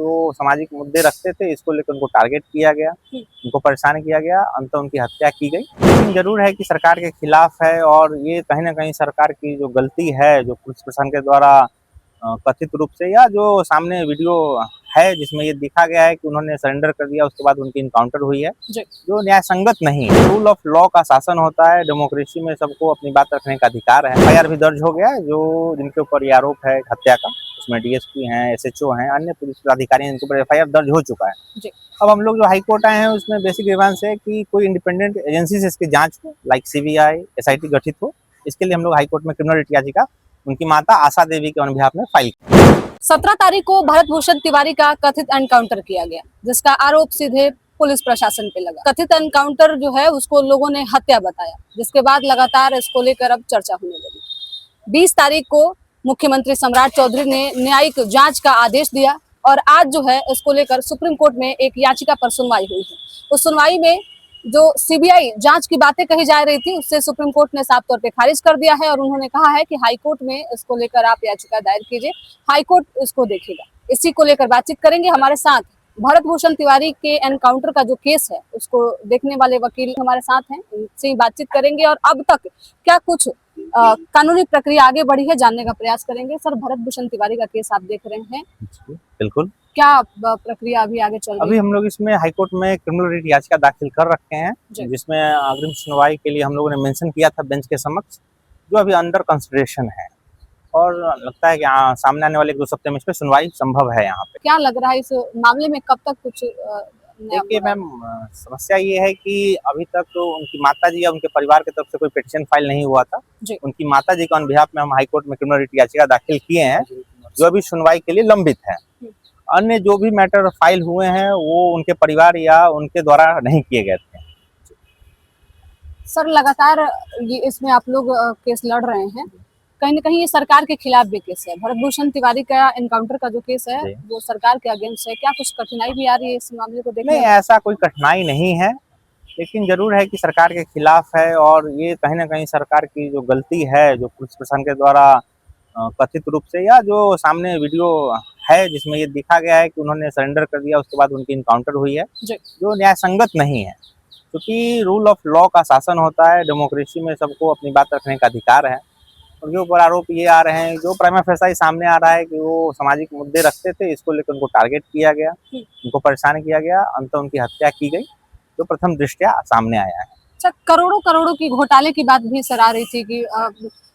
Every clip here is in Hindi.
वो सामाजिक मुद्दे रखते थे, इसको लेकर उनको टारगेट किया गया, उनको परेशान किया गया, अंततः उनकी हत्या की गई। लेकिन ज़रूर है कि सरकार के खिलाफ है और ये कहीं न कहीं सरकार की जो गलती है, जो पुलिस प्रशासन के द्वारा कथित रूप से या जो सामने वीडियो है जिसमें ये दिखा गया है कि उन्होंने सरेंडर कर दिया, उसके बाद उनकी इनकाउंटर हुई है, जो न्याय संगत नहीं है। रूल ऑफ लॉ का शासन होता है, डेमोक्रेसी में सबको अपनी बात रखने का अधिकार है। एफआईआर भी दर्ज हो गया है जो जिनके ऊपर ये आरोप है हत्या का, उसमें डीएसपी हैं, एसएचओ हैं, अन्य पुलिस अधिकारी हैं, इनके ऊपर एफआईआर दर्ज हो चुका है। अब हम लोग जो हाई कोर्ट आए हैं उसमें बेसिक ग्रीवांस है कि कोई इंडिपेंडेंट एजेंसी से इसकी जांच हो, लाइक सीबीआई, एसआईटी गठित हो। इसके लिए हम लोग हाई कोर्ट में क्रिमिनल रिट याचिका उनकी माता आशा देवी के अभिभाषण में फाइल की। 17 तारीख को भरत भूषण तिवारी का कथित एनकाउंटर किया गया, जिसका आरोप सीधे पुलिस प्रशासन पे लगा। कथित एनकाउंटर जो है उसको लोगों ने हत्या बताया, जिसके बाद लगातार इसको लेकर अब चर्चा होने लगी। 20 तारीख को मुख्यमंत्री सम्राट चौधरी ने न्यायिक जांच का आदेश दिया और आज जो है इसको लेकर सुप्रीम कोर्ट में एक याचिका पर सुनवाई हुई है। उस सुनवाई में जो सीबीआई जांच की बातें कही जा रही थी उससे सुप्रीम कोर्ट ने साफ तौर पे खारिज कर दिया है और उन्होंने कहा है कि हाई कोर्ट में इसको लेकर आप याचिका दायर कीजिए, हाई कोर्ट इसको देखेगा। इसी को लेकर बातचीत करेंगे। हमारे साथ भरत भूषण तिवारी के एनकाउंटर का जो केस है उसको देखने वाले वकील हमारे साथ हैं, उनसे ही बातचीत करेंगे और अब तक क्या कुछ कानूनी प्रक्रिया आगे बढ़ी है जानने का प्रयास करेंगे। सर, भरत भूषण तिवारी का केस आप देख रहे हैं, बिल्कुल। क्या प्रक्रिया अभी आगे चल रही है? अभी हम लोग इसमें हाईकोर्ट में क्रिमिनल रिट याचिका दाखिल कर रखे हैं, जिसमें अग्रिम सुनवाई के लिए हम लोगों ने मेंशन किया था बेंच के समक्ष, जो अभी अंडर कंसिडरेशन है और लगता है कि सामने आने वाले 2 हफ्ते में इस पे सुनवाई संभव है। यहाँ पे क्या लग रहा है इस मामले में कब तक कुछ देखिए मैम, समस्या ये है कि अभी तक तो उनकी माताजी या उनके परिवार की तरफ से कोई पिटीशन फाइल नहीं हुआ था। उनकी माताजी के अनबिहाफ में हम हाईकोर्ट में क्रिमिनल रिट याचिका दाखिल किए हैं, जो अभी सुनवाई के लिए लंबित है। अन्य जो भी मैटर फाइल हुए हैं वो उनके परिवार या उनके द्वारा नहीं किए गए थे। सर, लगातार ये इसमें आप लोग केस लड़ रहे हैं, कहीं ना कहीं ये सरकार के खिलाफ भी केस है। भरत भूषण तिवारी का एनकाउंटर का जो केस है वो सरकार के अगेंस्ट है, क्या कुछ कठिनाई भी आ रही है इस मामले को देखने? नहीं, ऐसा कोई कठिनाई नहीं है, लेकिन जरूर है कि सरकार के खिलाफ है और ये कहीं ना कहीं सरकार की जो गलती है, जो पुलिस प्रशासन के द्वारा कथित रूप से या जो सामने वीडियो है जिसमें ये दिखा गया है कि उन्होंने सरेंडर कर दिया, उसके बाद उनकी इनकाउंटर हुई है, जो न्याय संगत नहीं है। क्योंकि रूल ऑफ लॉ का शासन होता है, डेमोक्रेसी में सबको अपनी बात रखने का अधिकार है। और जो ऊपर आरोप ये आ रहे हैं, जो प्राइमा फेसा सामने आ रहा है कि वो सामाजिक मुद्दे रखते थे, इसको लेकर उनको टारगेट किया गया, उनको परेशान किया गया, अंततः उनकी हत्या की गई, जो प्रथम दृष्टया सामने आया है। अच्छा, करोड़ों की घोटाले की बात भी सर आ रही थी कि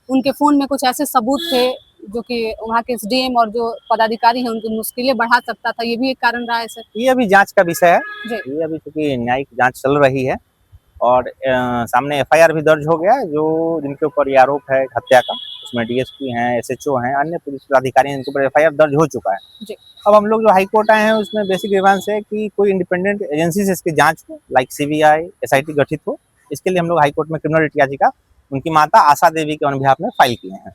उनके फोन में कुछ ऐसे सबूत थे जो कि वहाँ के एसडीएम और जो पदाधिकारी हैं उनकी मुश्किलें बढ़ा सकता था, ये भी एक कारण रहा है सर? ये अभी जांच का विषय है, ये अभी चूंकि न्यायिक जांच चल रही है और सामने एफआईआर भी दर्ज हो गया है जो जिनके ऊपर ये आरोप है हत्या का, उसमें डीएसपी हैं, एसएचओ हैं, अन्य पुलिस अधिकारी हैं, इनके ऊपर एफआईआर दर्ज हो चुका है। अब हम लोग जो हाई कोर्ट आए हैं उसमें बेसिक ग्रीवांस है कि कोई इंडिपेंडेंट एजेंसी से इसकी जांच हो, लाइक सीबीआई, एसआईटी गठित हो। इसके लिए हम लोग हाई कोर्ट में क्रिमिनल रिट याचिका उनकी माता आशा देवी के अभिभाषण में फाइल किए हैं।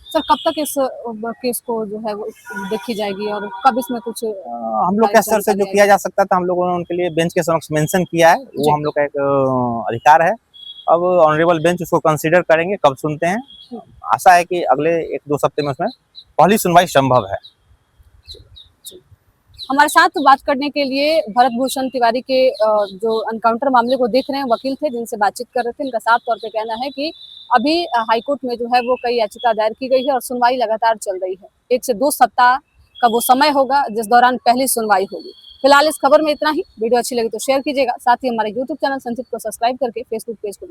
सर, कब तक इस केस को जो है वो देखी जाएगी और कब इसमें कुछ हम लोग के स्तर से जो किया जा सकता था हम लोगों ने उनके लिए बेंच के समक्ष मेंशन किया है, वो हम लोग का एक अधिकार है। अब ऑनरेबल बेंच उसको कंसीडर करेंगे, कब सुनते हैं। आशा है कि अगले 1-2 हफ्ते में उसमें पहली सुनवाई संभव है। हमारे साथ बात करने के लिए भरत भूषण तिवारी के जो एनकाउंटर मामले को देख रहे हैं वकील थे, जिनसे बातचीत कर रहे थे। इनका साफ तौर पे कहना है कि अभी हाईकोर्ट में जो है वो कई याचिका दायर की गई है और सुनवाई लगातार चल रही है। 1 से 2 सप्ताह का वो समय होगा जिस दौरान पहली सुनवाई होगी। फिलहाल इस खबर में इतना ही। वीडियो अच्छी लगी तो शेयर कीजिएगा, साथ ही हमारे यूट्यूब चैनल संचित को सब्सक्राइब करके फेसबुक पेज को